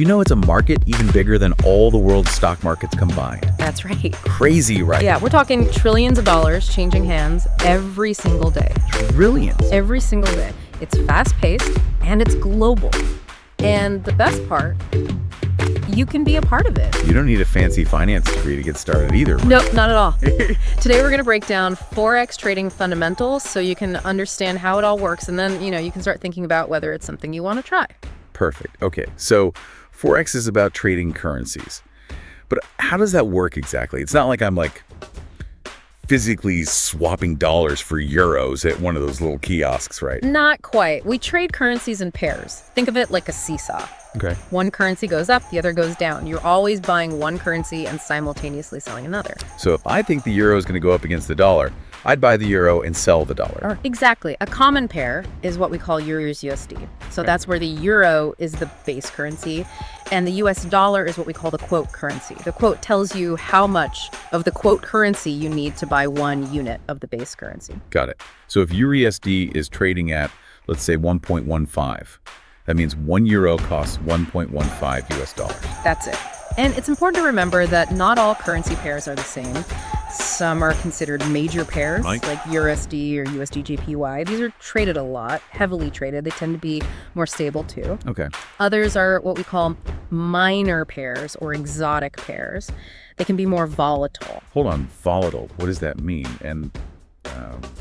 You know, it's a market even bigger than all the world's stock markets combined. That's right. Crazy, right? Yeah, we're talking trillions of dollars changing hands every single day. Trillions. Every single day. It's fast-paced and it's global. And the best part, you can be a part of it. You don't need a fancy finance degree to get started either. Nope, not at all. Today we're going to break down Forex trading fundamentals so you can understand how it all works, and then, you can start thinking about whether it's something you want to try. Perfect. Okay, so Forex is about trading currencies. But how does that work exactly? It's not like I'm physically swapping dollars for euros at one of those little kiosks, right? Not quite. We trade currencies in pairs. Think of it like a seesaw. Okay. One currency goes up, the other goes down. You're always buying one currency and simultaneously selling another. So if I think the euro is going to go up against the dollar, I'd buy the euro and sell the dollar. Exactly. A common pair is what we call euros USD. So that's where the euro is the base currency, and the US dollar is what we call the quote currency. The quote tells you how much of the quote currency you need to buy one unit of the base currency. Got it. So if EURUSD is trading at, let's say, 1.15, that means 1 euro costs 1.15 US dollars. That's it. And it's important to remember that not all currency pairs are the same. Some are considered major pairs, like USD or USD-JPY. These are traded a lot, heavily traded. They tend to be more stable too. Okay. Others are what we call minor pairs or exotic pairs. They can be more volatile. Hold on, volatile. What does that mean? And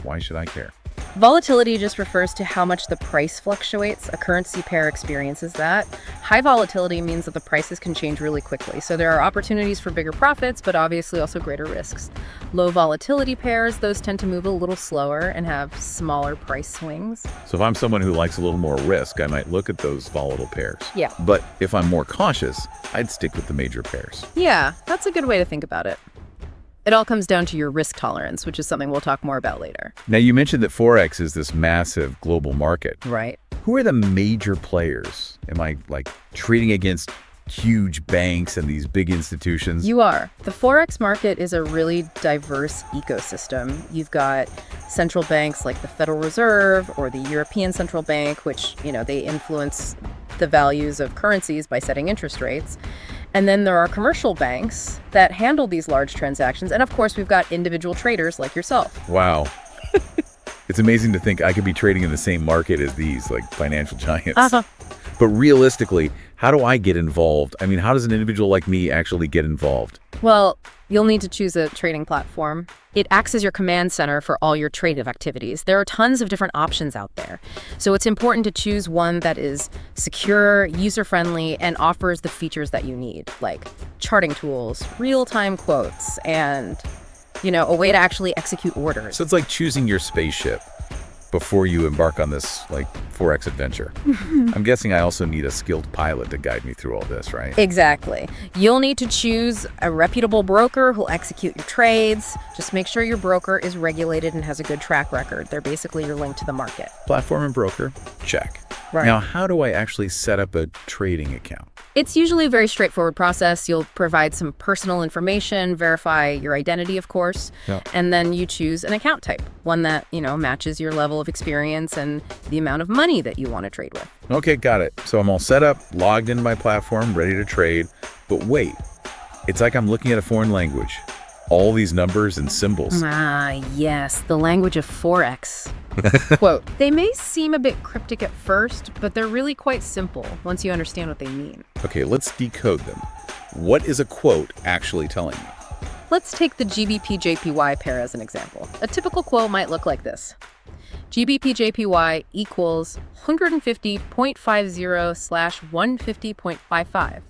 why should I care? Volatility just refers to how much the price fluctuates. A currency pair experiences that. High volatility means that the prices can change really quickly. So there are opportunities for bigger profits, but obviously also greater risks. Low volatility pairs, those tend to move a little slower and have smaller price swings. So if I'm someone who likes a little more risk, I might look at those volatile pairs. Yeah. But if I'm more cautious, I'd stick with the major pairs. Yeah, that's a good way to think about it. It all comes down to your risk tolerance, which is something we'll talk more about later. Now, you mentioned that Forex is this massive global market. Right. Who are the major players? Am I trading against huge banks and these big institutions? You are. The Forex market is a really diverse ecosystem. You've got central banks like the Federal Reserve or the European Central Bank, which, they influence the values of currencies by setting interest rates. And then there are commercial banks that handle these large transactions. And of course, we've got individual traders like yourself. Wow. It's amazing to think I could be trading in the same market as these financial giants. But realistically, how do I get involved? I mean, how does an individual like me actually get involved? Well, you'll need to choose a trading platform. It acts as your command center for all your trade activities. There are tons of different options out there. So it's important to choose one that is secure, user-friendly, and offers the features that you need, like charting tools, real-time quotes, and, a way to actually execute orders. So it's like choosing your spaceship before you embark on this Forex adventure. I'm guessing I also need a skilled pilot to guide me through all this, right? Exactly. You'll need to choose a reputable broker who'll execute your trades. Just make sure your broker is regulated and has a good track record. They're basically your link to the market. Platform and broker, check. Right. Now, how do I actually set up a trading account? It's usually a very straightforward process. You'll provide some personal information, verify your identity, of course, and then you choose an account type, one that, matches your level of experience and the amount of money that you want to trade with. Okay, got it. So I'm all set up, logged into my platform, ready to trade. But wait, it's like I'm looking at a foreign language. All these numbers and symbols. Ah, yes, the language of Forex. Quote, they may seem a bit cryptic at first, but they're really quite simple once you understand what they mean. Okay, let's decode them. What is a quote actually telling me? Let's take the GBP-JPY pair as an example. A typical quote might look like this. GBP-JPY equals 150.50/150.55.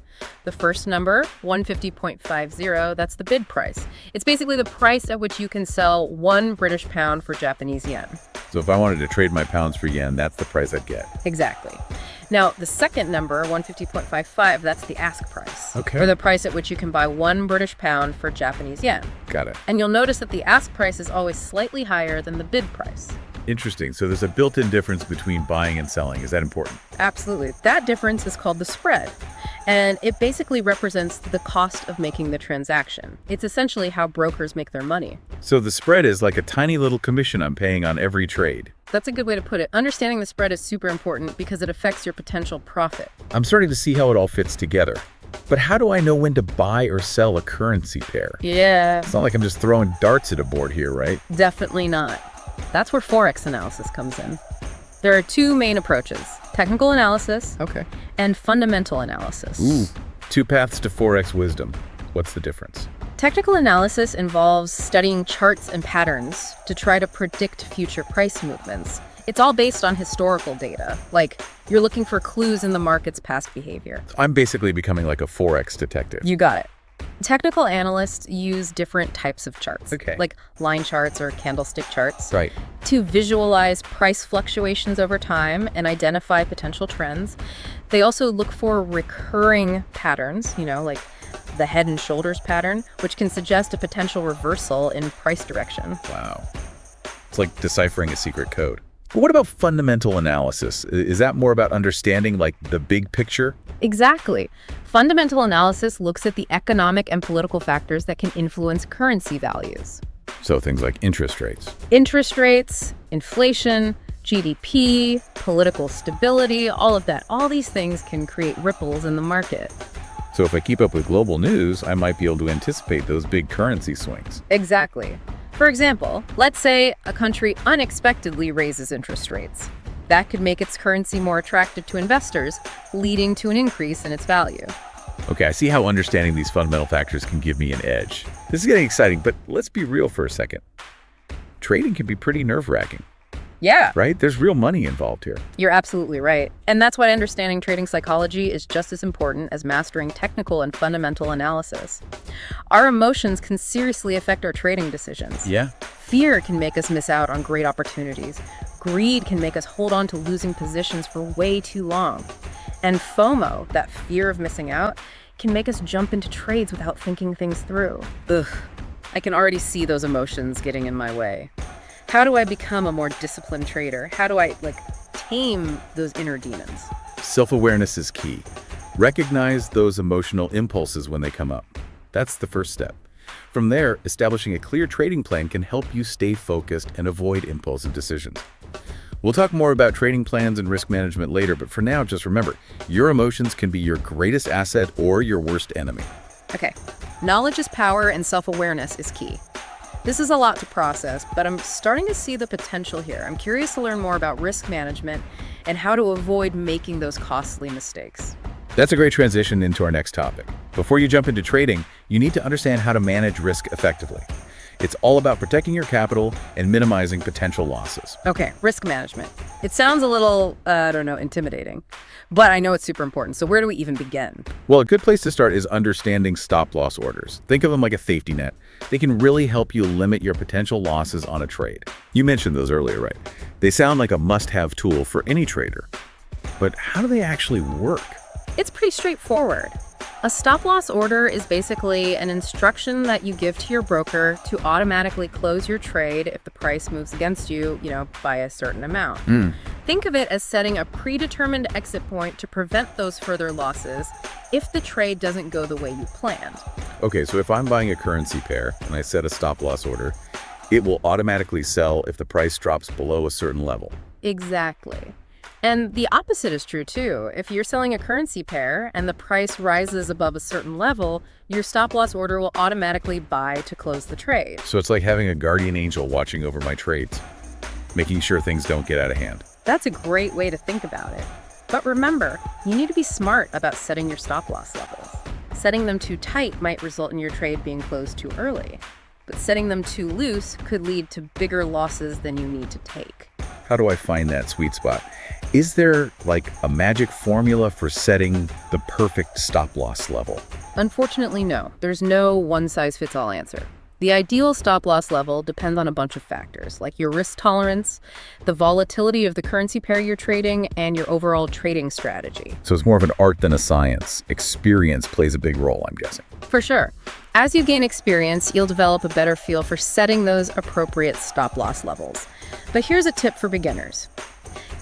The first number, 150.50, that's the bid price. It's basically the price at which you can sell 1 British pound for Japanese yen. So if I wanted to trade my pounds for yen, that's the price I'd get. Exactly. Now, the second number, 150.55, that's the ask price. Okay. Or the price at which you can buy 1 British pound for Japanese yen. Got it. And you'll notice that the ask price is always slightly higher than the bid price. Interesting. So there's a built-in difference between buying and selling. Is that important? Absolutely. That difference is called the spread. And it basically represents the cost of making the transaction. It's essentially how brokers make their money. So the spread is like a tiny little commission I'm paying on every trade. That's a good way to put it. Understanding the spread is super important because it affects your potential profit. I'm starting to see how it all fits together. But how do I know when to buy or sell a currency pair? Yeah, It's not like I'm just throwing darts at a board here, right? definitely not. That's where Forex analysis comes in. There are two main approaches, technical analysis Okay. and fundamental analysis. Ooh, two paths to Forex wisdom. What's the difference? Technical analysis involves studying charts and patterns to try to predict future price movements. It's all based on historical data, like you're looking for clues in the market's past behavior. I'm basically becoming like a Forex detective. You got it. Technical analysts use different types of charts, Okay. like line charts or candlestick charts, Right. to visualize price fluctuations over time and identify potential trends. They also look for recurring patterns, like the head and shoulders pattern, which can suggest a potential reversal in price direction. Wow. It's like deciphering a secret code. But what about fundamental analysis? Is that more about understanding like the big picture? Exactly. Fundamental analysis looks at the economic and political factors that can influence currency values. So things like interest rates. Interest rates, inflation, GDP, political stability, all of that. All these things can create ripples in the market. So if I keep up with global news, I might be able to anticipate those big currency swings. Exactly. For example, let's say a country unexpectedly raises interest rates. That could make its currency more attractive to investors, leading to an increase in its value. Okay, I see how understanding these fundamental factors can give me an edge. This is getting exciting, but let's be real for a second. Trading can be pretty nerve-wracking, Yeah, right? There's real money involved here. you're absolutely right. And that's why understanding trading psychology is just as important as mastering technical and fundamental analysis. Our emotions can seriously affect our trading decisions. Yeah. Fear can make us miss out on great opportunities. Greed can make us hold on to losing positions for way too long. And FOMO, that fear of missing out, can make us jump into trades without thinking things through. Ugh, I can already see those emotions getting in my way. How do I become a more disciplined trader? How do I, tame those inner demons? Self-awareness is key. Recognize those emotional impulses when they come up. That's the first step. From there, establishing a clear trading plan can help you stay focused and avoid impulsive decisions. We'll talk more about trading plans and risk management later, but for now, just remember, your emotions can be your greatest asset or your worst enemy. Okay, knowledge is power and self-awareness is key. This is a lot to process, but I'm starting to see the potential here. I'm curious to learn more about risk management and how to avoid making those costly mistakes. That's a great transition into our next topic. Before you jump into trading, you need to understand how to manage risk effectively. It's all about protecting your capital and minimizing potential losses. Okay, risk management. It sounds a little, intimidating, but I know it's super important. So where do we even begin? Well, a good place to start is understanding stop-loss orders. Think of them like a safety net. They can really help you limit your potential losses on a trade. You mentioned those earlier, right? They sound like a must-have tool for any trader. But how do they actually work? It's pretty straightforward. A stop-loss order is basically an instruction that you give to your broker to automatically close your trade if the price moves against you, by a certain amount. Think of it as setting a predetermined exit point to prevent those further losses if the trade doesn't go the way you planned. Okay, so if I'm buying a currency pair and I set a stop-loss order, it will automatically sell if the price drops below a certain level. Exactly. And the opposite is true too. If you're selling a currency pair and the price rises above a certain level, your stop-loss order will automatically buy to close the trade. So it's like having a guardian angel watching over my trades, making sure things don't get out of hand. That's a great way to think about it. But remember, you need to be smart about setting your stop-loss levels. Setting them too tight might result in your trade being closed too early. But setting them too loose could lead to bigger losses than you need to take. How do I find that sweet spot? Is there like a magic formula for setting the perfect stop-loss level? Unfortunately, no. There's no one-size-fits-all answer. The ideal stop-loss level depends on a bunch of factors, like your risk tolerance, the volatility of the currency pair you're trading, and your overall trading strategy. So it's more of an art than a science. Experience plays a big role, I'm guessing. For sure. As you gain experience, you'll develop a better feel for setting those appropriate stop-loss levels. But here's a tip for beginners.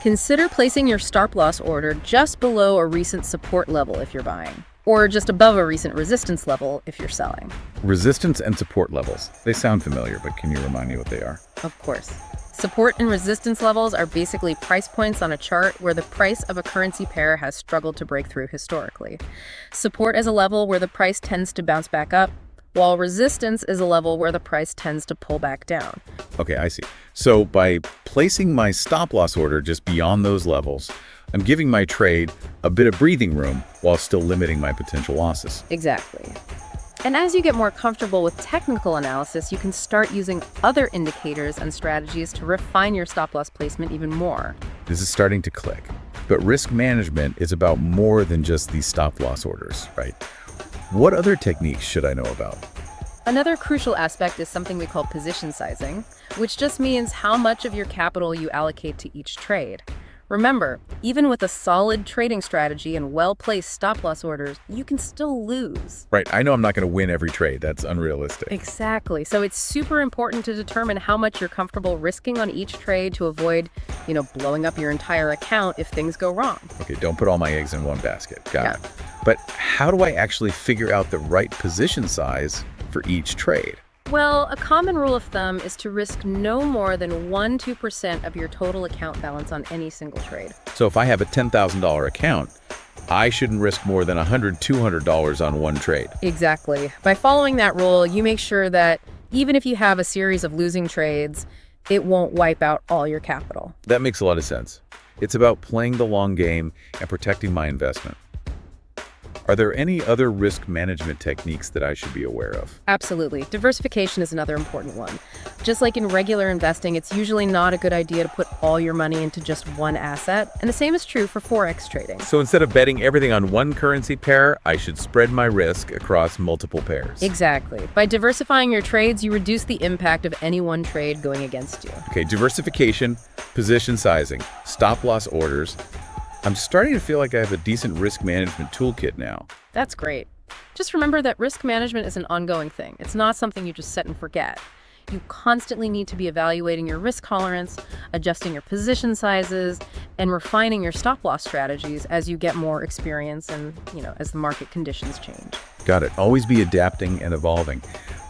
Consider placing your stop-loss order just below a recent support level if you're buying. or just above a recent resistance level if you're selling. Resistance and support levels. They sound familiar, but can you remind me what they are? Of course. Support and resistance levels are basically price points on a chart where the price of a currency pair has struggled to break through historically. Support is a level where the price tends to bounce back up, while resistance is a level where the price tends to pull back down. Okay, I see. So by placing my stop loss order just beyond those levels, I'm giving my trade a bit of breathing room while still limiting my potential losses. Exactly. And as you get more comfortable with technical analysis, you can start using other indicators and strategies to refine your stop loss placement even more. This is starting to click. But risk management is about more than just these stop loss orders, right? What other techniques should I know about? Another crucial aspect is something we call position sizing, which just means how much of your capital you allocate to each trade. Remember, even with a solid trading strategy and well-placed stop-loss orders, you can still lose. Right, I know I'm not going to win every trade. That's unrealistic. Exactly. So it's super important to determine how much you're comfortable risking on each trade to avoid, blowing up your entire account if things go wrong. Okay, don't put all my eggs in one basket. Got it. Yeah. But how do I actually figure out the right position size for each trade? Well, a common rule of thumb is to risk no more than 1-2% of your total account balance on any single trade. So if I have a $10,000 account, I shouldn't risk more than $100, $200 on one trade. Exactly. By following that rule, you make sure that even if you have a series of losing trades, it won't wipe out all your capital. That makes a lot of sense. It's about playing the long game and protecting my investment. Are there any other risk management techniques that I should be aware of? Absolutely. Diversification is another important one. Just like in regular investing, it's usually not a good idea to put all your money into just one asset, and the same is true for Forex trading. So instead of betting everything on one currency pair, I should spread my risk across multiple pairs. Exactly. By diversifying your trades, you reduce the impact of any one trade going against you. Okay, diversification, position sizing, stop loss orders. I'm starting to feel like I have a decent risk management toolkit now. That's great. Just remember that risk management is an ongoing thing. It's not something you just set and forget. You constantly need to be evaluating your risk tolerance, adjusting your position sizes, and refining your stop-loss strategies as you get more experience and, as the market conditions change. Got it. Always be adapting and evolving.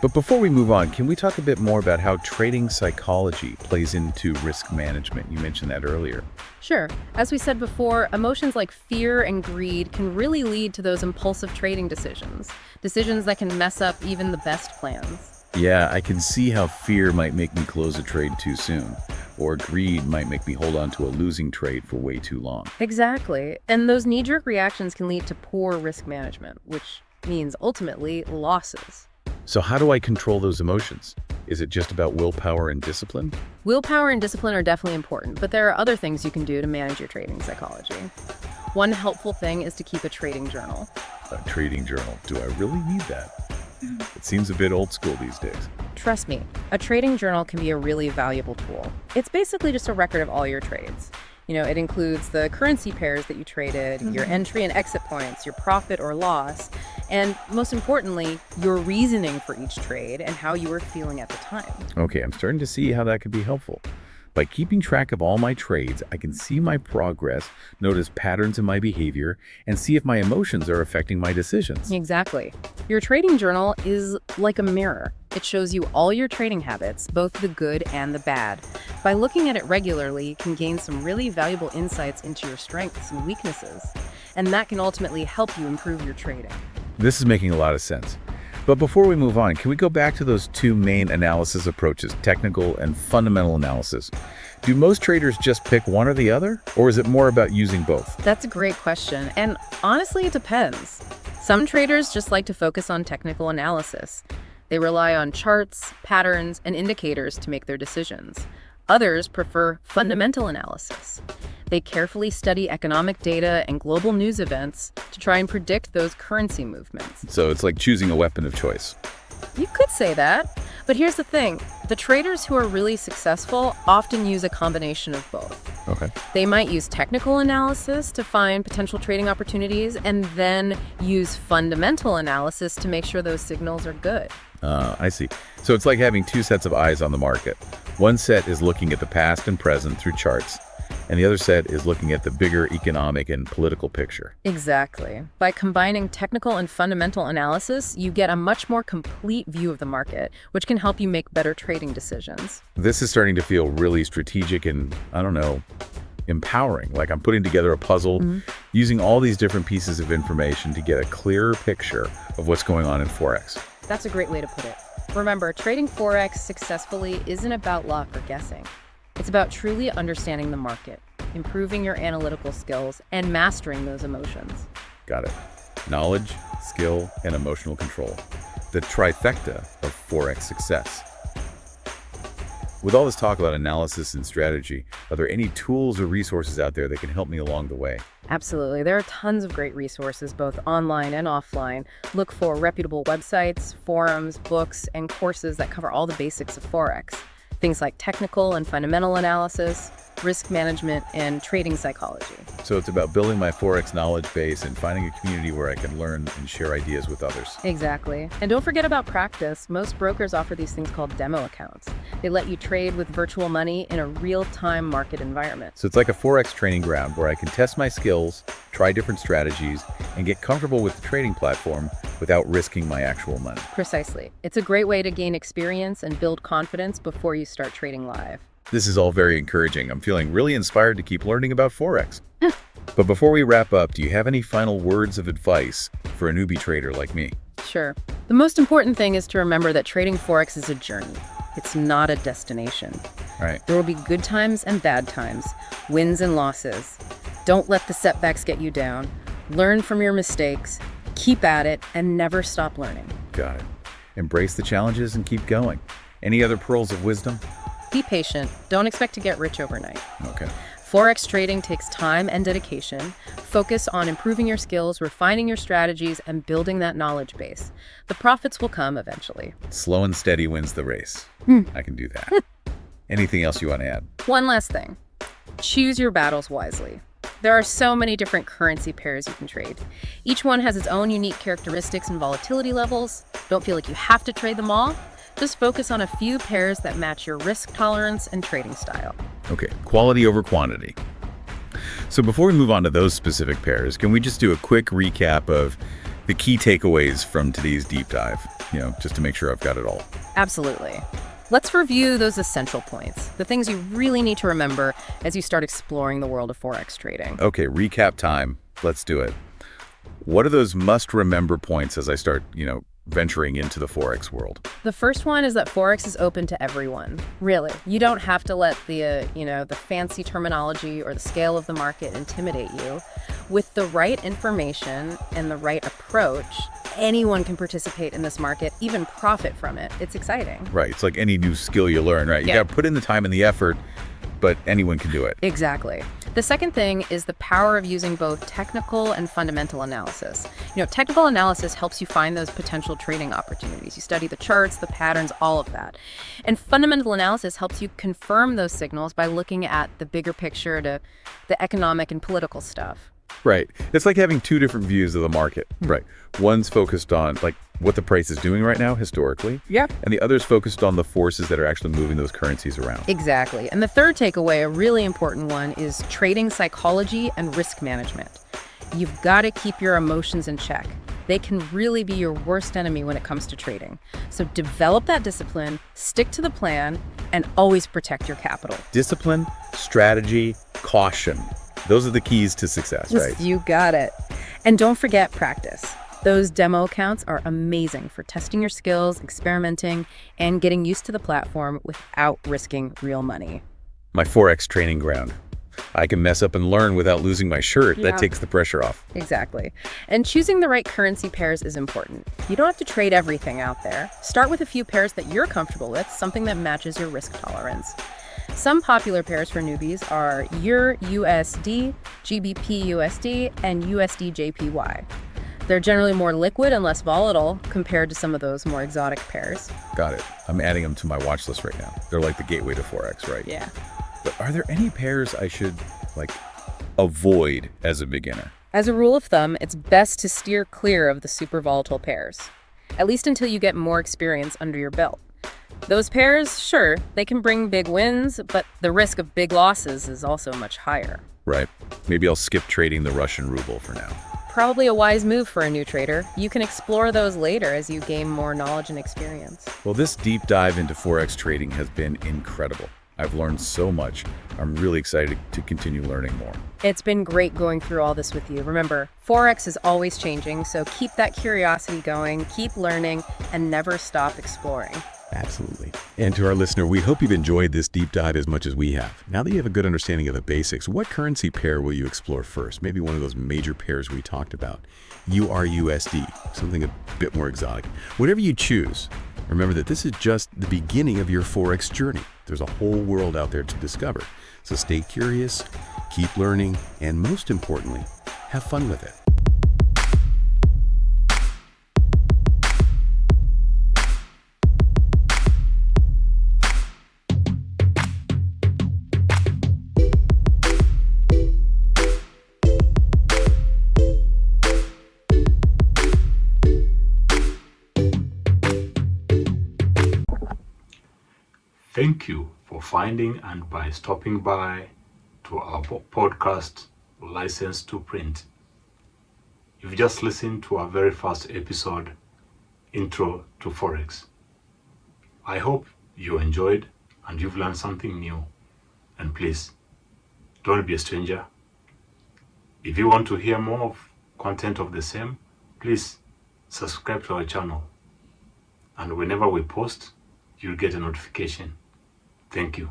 But before we move on, can we talk a bit more about how trading psychology plays into risk management? You mentioned that earlier. Sure. As we said before, emotions like fear and greed can really lead to those impulsive trading decisions that can mess up even the best plans. Yeah, I can see how fear might make me close a trade too soon, or greed might make me hold on to a losing trade for way too long. Exactly. And those knee-jerk reactions can lead to poor risk management, which means ultimately losses. So how do I control those emotions? Is it just about willpower and discipline? Willpower and discipline are definitely important, but there are other things you can do to manage your trading psychology. One helpful thing is to keep a trading journal. A trading journal. Do I really need that? It seems a bit old school these days. Trust me, a trading journal can be a really valuable tool. It's basically just a record of all your trades. It includes the currency pairs that you traded, your entry and exit points, your profit or loss, and most importantly, your reasoning for each trade and how you were feeling at the time. Okay, I'm starting to see how that could be helpful. By keeping track of all my trades, I can see my progress, notice patterns in my behavior, and see if my emotions are affecting my decisions. Exactly. Your trading journal is like a mirror. It shows you all your trading habits, both the good and the bad. By looking at it regularly, you can gain some really valuable insights into your strengths and weaknesses, and that can ultimately help you improve your trading. This is making a lot of sense. But before we move on, can we go back to those two main analysis approaches, technical and fundamental analysis? Do most traders just pick one or the other, or is it more about using both? That's a great question, and honestly, it depends. Some traders just like to focus on technical analysis. They rely on charts, patterns, and indicators to make their decisions. Others prefer fundamental analysis. They carefully study economic data and global news events to try and predict those currency movements. So it's like choosing a weapon of choice. You could say that, but here's the thing. The traders who are really successful often use a combination of both. Okay. They might use technical analysis to find potential trading opportunities and then use fundamental analysis to make sure those signals are good. I see. So it's like having two sets of eyes on the market. One set is looking at the past and present through charts, and the other set is looking at the bigger economic and political picture. Exactly. By combining technical and fundamental analysis, you get a much more complete view of the market, which can help you make better trading decisions. This is starting to feel really strategic and, I don't know, empowering. Like I'm putting together a puzzle using all these different pieces of information to get a clearer picture of what's going on in Forex. That's a great way to put it. Remember, trading Forex successfully isn't about luck or guessing. It's about truly understanding the market, improving your analytical skills, and mastering those emotions. Got it. Knowledge, skill, and emotional control. The trifecta of Forex success. With all this talk about analysis and strategy, are there any tools or resources out there that can help me along the way? Absolutely. There are tons of great resources, both online and offline. Look for reputable websites, forums, books, and courses that cover all the basics of Forex. Things like technical and fundamental analysis, risk management, and trading psychology. So it's about building my Forex knowledge base and finding a community where I can learn and share ideas with others. Exactly. And don't forget about practice. Most brokers offer these things called demo accounts. They let you trade with virtual money in a real-time market environment. So it's like a Forex training ground where I can test my skills, try different strategies, and get comfortable with the trading platform without risking my actual money. Precisely. It's a great way to gain experience and build confidence before you start trading live. This is all very encouraging. I'm feeling really inspired to keep learning about Forex. But before we wrap up, do you have any final words of advice for a newbie trader like me? Sure. The most important thing is to remember that trading Forex is a journey. It's not a destination. All right. There will be good times and bad times, wins and losses. Don't let the setbacks get you down. Learn from your mistakes, keep at it, and never stop learning. Got it. Embrace the challenges and keep going. Any other pearls of wisdom? Be patient. Don't expect to get rich overnight. Okay. Forex trading takes time and dedication. Focus on improving your skills, refining your strategies, and building that knowledge base. The profits will come eventually. Slow and steady wins the race. I can do that. Anything else you want to add? One last thing. Choose your battles wisely. There are so many different currency pairs you can trade. Each one has its own unique characteristics and volatility levels. Don't feel like you have to trade them all. Just focus on a few pairs that match your risk tolerance and trading style. Okay, quality over quantity. So before we move on to those specific pairs, can we just do a quick recap of the key takeaways from today's deep dive? Just to make sure I've got it all. Absolutely. Let's review those essential points, the things you really need to remember as you start exploring the world of Forex trading. Okay, recap time. Let's do it. What are those must-remember points as I start, venturing into the Forex world? The first one is that Forex is open to everyone. Really, you don't have to let the fancy terminology or the scale of the market intimidate you. With the right information and the right approach, anyone can participate in this market, even profit from it. It's exciting. Right. It's like any new skill you learn, right? You got to put in the time and the effort, but anyone can do it. Exactly. The second thing is the power of using both technical and fundamental analysis. Technical analysis helps you find those potential trading opportunities. You study the charts, the patterns, all of that. And fundamental analysis helps you confirm those signals by looking at the bigger picture, to the economic and political stuff. Right. It's like having two different views of the market. Right. One's focused on what the price is doing right now historically. Yep. And the other's focused on the forces that are actually moving those currencies around. Exactly. And the third takeaway, a really important one, is trading psychology and risk management. You've got to keep your emotions in check. They can really be your worst enemy when it comes to trading. So develop that discipline, stick to the plan, and always protect your capital. Discipline, strategy, caution. Those are the keys to success, right? You got it. And don't forget practice. Those demo accounts are amazing for testing your skills, experimenting, and getting used to the platform without risking real money. My Forex training ground. I can mess up and learn without losing my shirt. Yeah. That takes the pressure off. Exactly. And choosing the right currency pairs is important. You don't have to trade everything out there. Start with a few pairs that you're comfortable with, something that matches your risk tolerance. Some popular pairs for newbies are EUR USD, GBP USD, and USD JPY. They're generally more liquid and less volatile compared to some of those more exotic pairs. Got it. I'm adding them to my watch list right now. They're like the gateway to Forex, right? Yeah. But are there any pairs I should avoid as a beginner? As a rule of thumb, it's best to steer clear of the super volatile pairs, at least until you get more experience under your belt. Those pairs, sure, they can bring big wins, but the risk of big losses is also much higher. Right. Maybe I'll skip trading the Russian ruble for now. Probably a wise move for a new trader. You can explore those later as you gain more knowledge and experience. Well, this deep dive into Forex trading has been incredible. I've learned so much. I'm really excited to continue learning more. It's been great going through all this with you. Remember, Forex is always changing, so keep that curiosity going, keep learning, and never stop exploring. Absolutely. And to our listener, we hope you've enjoyed this deep dive as much as we have. Now that you have a good understanding of the basics, what currency pair will you explore first? Maybe one of those major pairs we talked about. URUSD, something a bit more exotic. Whatever you choose, remember that this is just the beginning of your Forex journey. There's a whole world out there to discover. So stay curious, keep learning, and most importantly, have fun with it. Thank you for finding and by stopping by to our podcast, License to Print. You've just listened to our very first episode, Intro to Forex. I hope you enjoyed and you've learned something new. And please, don't be a stranger. If you want to hear more of content of the same, please subscribe to our channel. And whenever we post, you'll get a notification. Thank you.